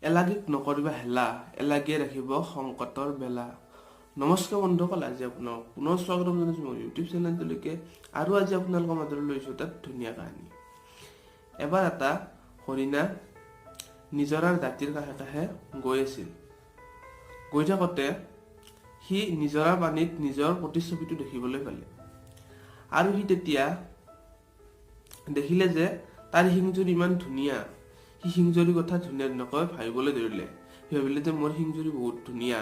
এলাগীক নকৰিবা হেলা, এলাগীয়ে ৰাখিব সংকটৰ বেলা। নমস্কাৰ বন্ধুসকল, আজি আপোনাক পুনৰ স্বাগতম জনাইছোঁ মোৰ ইউটিউব চেনেলটোলৈকে। আৰু আজি আপোনালোকৰ মাজলৈ লৈছোঁ এটা ধুনীয়া কাহিনী। এবাৰ এটা হৰিণা নিজৰাৰ দাঁতিৰ কাষে কাষে গৈ আছিল। গৈ থাকোঁতে সি নিজৰাৰ পানীত নিজৰ প্ৰতিচ্ছবিটো দেখিবলৈ পালে। আৰু সি তেতিয়া দেখিলে যে তাৰ শিংযোৰ ইমান ধুনীয়া। সি শিংজুৰিৰ কথা ধুনীয়াকৈ ভাবিবলৈ ধৰিলে। সি ভাবিলে যে মোৰ শিংজুৰি বহুত ধুনীয়া,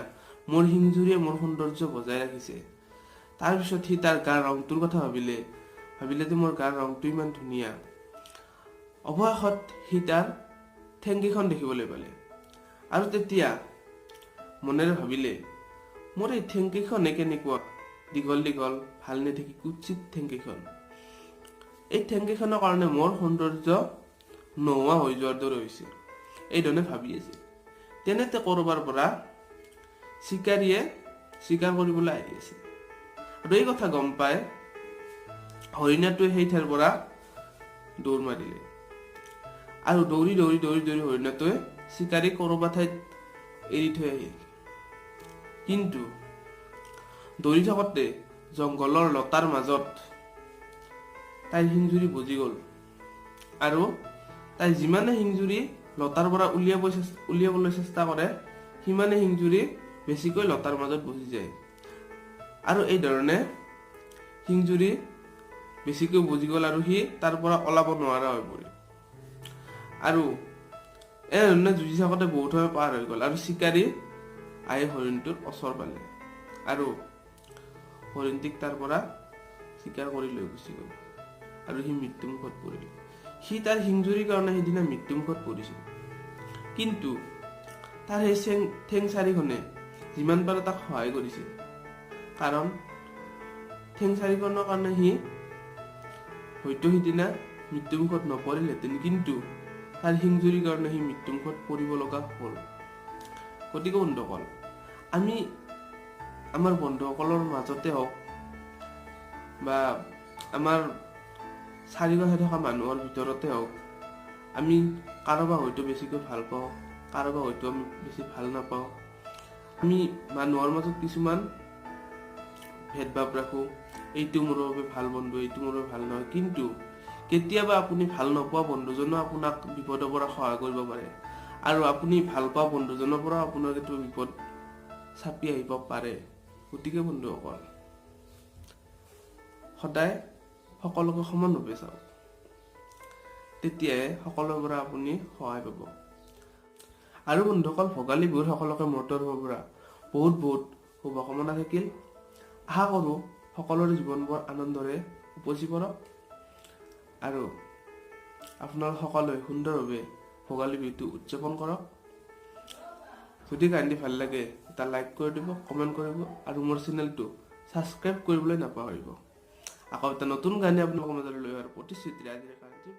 মোৰ শিংজুৰিয়ে মোৰ সৌন্দৰ্য বজাই ৰাখিছে। তাৰপিছত সি তাৰ গাৰ ৰংটোৰ কথা ভাবিলে যে মোৰ গাৰ ৰংটো ইমান ধুনীয়া। অৱশেষত সি তাৰ ঠেংকেইখন দেখিবলৈ পালে আৰু তেতিয়া মনেৰে ভাবিলে, মোৰ এই ঠেংকেইখনে কেনেকুৱা দীঘল দীঘল, ভাল নেদেখি কুৎচিত ঠেংকেইখন। এই ঠেংকেইখনৰ কাৰণে মোৰ সৌন্দৰ্য নোহোৱা হৈ যোৱাৰ দৰে হৈছে। এইধৰণে ভাবি আছিল। তেনেতে ক'ৰবাৰ পৰা চিকাৰীয়ে চিকাৰ কৰিবলৈ আহি আছিল। আৰু এই কথা গম পাই হৰিণাটোৱে সেই ঠাইৰ পৰা দৌৰ মাৰিলে। আৰু দৌৰি দৌৰি দৌৰি দৌৰি হৰিণাটোৱে চিকাৰী ক'ৰবাৰ ঠাইত এৰি থৈ আহিল। কিন্তু দৌৰি থাকোঁতে জংঘলৰ লতাৰ মাজত তাইৰ শিংজুৰি বজি গ'ল। আৰু তাই যিমানে শিংজুৰি লতাৰ পৰা উলিয়াবলৈ চেষ্টা কৰে, সিমানে শিংজুৰি বেছিকৈ লতাৰ মাজত বজি যায়। আৰু এই ধৰণে শিংজুৰি বেছিকৈ বজি গ'ল আৰু সি তাৰ পৰা ওলাব নোৱাৰা হৈ পৰিল। আৰু এনেধৰণে যুঁজি থাকোঁতে বহুত সময় পাৰ হৈ গ'ল আৰু চিকাৰী আহি হৰিণটোৰ ওচৰ পালে আৰু হৰিণটিক তাৰ পৰা চিকাৰ কৰি লৈ গুচি গ'ল আৰু সি মৃত্যুমুখত পৰিল। সি তাৰ শিংজুৰিৰ কাৰণে সেইদিনা মৃত্যুমুখত পৰিছিল। কিন্তু তাৰ সেই ঠেং চাৰিখনে যিমান পাৰে তাক সহায় কৰিছিল। কাৰণ ঠেং চাৰিখনৰ কাৰণে সি হয়তো সিদিনা মৃত্যুমুখত নপৰিলহেঁতেন, কিন্তু তাৰ শিংজুৰিৰ কাৰণে সি মৃত্যুমুখত পৰিব লগা হ'ল। গতিকে বন্ধুসকল, আমি আমাৰ বন্ধুসকলৰ মাজতে হওক বা আমাৰ চাৰিওকাষে থকা মানুহৰ ভিতৰতে হওক, আমি কাৰোবাক হয়তো বেছিকৈ ভাল পাওঁ, কাৰোবাক হয়তো আমি বেছি ভাল নাপাওঁ। আমি মানুহৰ মাজত কিছুমান ভেদভাৱ ৰাখোঁ, এইটো মোৰ বাবে ভাল বন্ধু, এইটো মোৰ বাবে ভাল নহয়। কিন্তু কেতিয়াবা আপুনি ভাল নোপোৱা বন্ধুজনেও আপোনাক বিপদৰ পৰা সহায় কৰিব পাৰে, আৰু আপুনি ভাল পোৱা বন্ধুজনৰ পৰা আপোনাৰ কেতিয়াবা বিপদ চাপি আহিব পাৰে। গতিকে বন্ধুসকল, সদায় সকলোকে সমানভাৱে চাওক, তেতিয়াহে সকলোৰে পৰা আপুনি সহায় পাব। আৰু বন্ধুসকল, ভোগালী বিহুৰ সকলোকে মোৰ তৰফৰ পৰা বহুত বহুত শুভকামনা থাকিল। আশা কৰোঁ সকলোৰে জীৱনবোৰ আনন্দৰে উপচি পৰক আৰু আপোনালোক সকলোৱে সুন্দৰভাৱে ভোগালী বিহুটো উদযাপন কৰক। যদি কাহিনী ভাল লাগে এটা লাইক কৰি দিব, কমেণ্ট কৰিব আৰু মোৰ চেনেলটো ছাবস্ক্ৰাইব কৰিবলৈ নাপাহৰিব। আকৌ এটা নতুন গানে আপোনালোকৰ মাজলৈ লৈ অহাৰ প্ৰতিশ্ৰুতিৰে আজিৰ কাহিনীটো